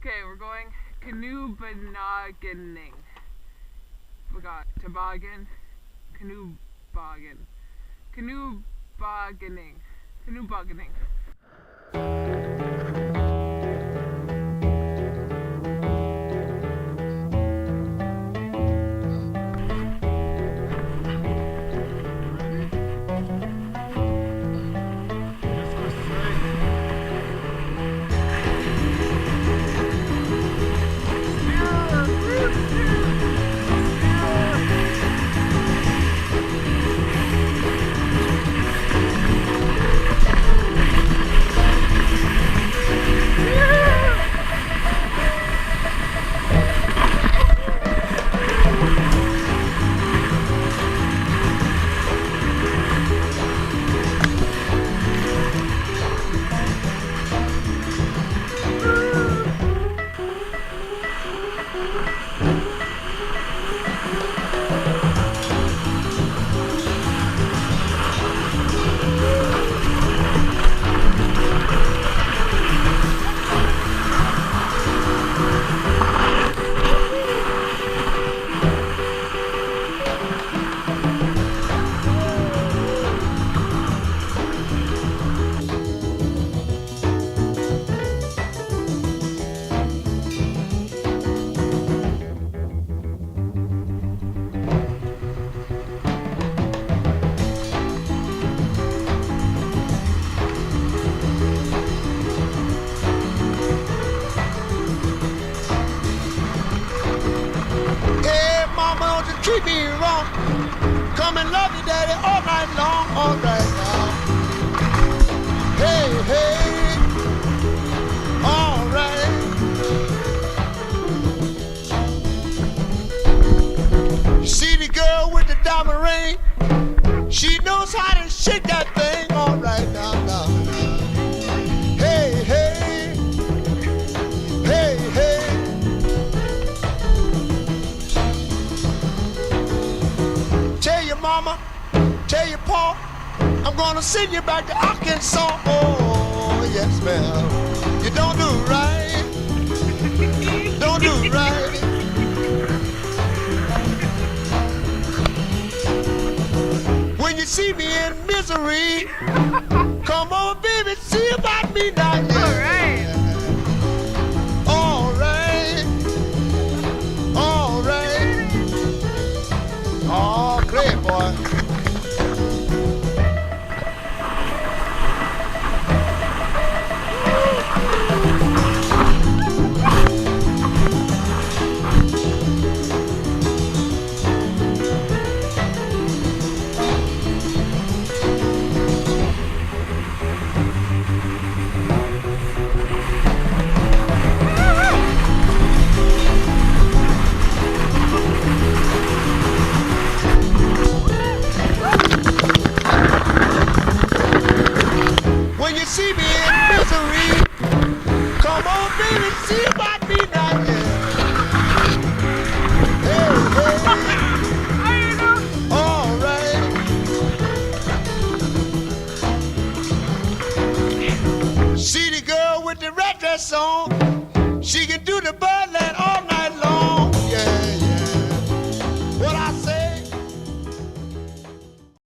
Okay, we're going canoe-bogganing. Forgot. Toboggan. Canoe-boggan. Canoe-bogganing. Canoe-bogganing. Treat me wrong. Come and love you, daddy, all night long. All right now. Hey, hey. All right. You see the girl with the diamond ring? She knows how to shake that thing. All right now, now. Hey, hey. Hey, hey. Tell your mama, tell your pa, I'm gonna send you back to Arkansas. Oh, yes, ma'am. You don't do right. Don't do right. When you see me in misery, come on, baby, see about me now. Yeah. All right. All right. All right. Oh, play it, boy. When you see me in misery, come on, baby, see about me now. Yeah. Hey, hey. All right. See the girl with the red dress on? She can do the bud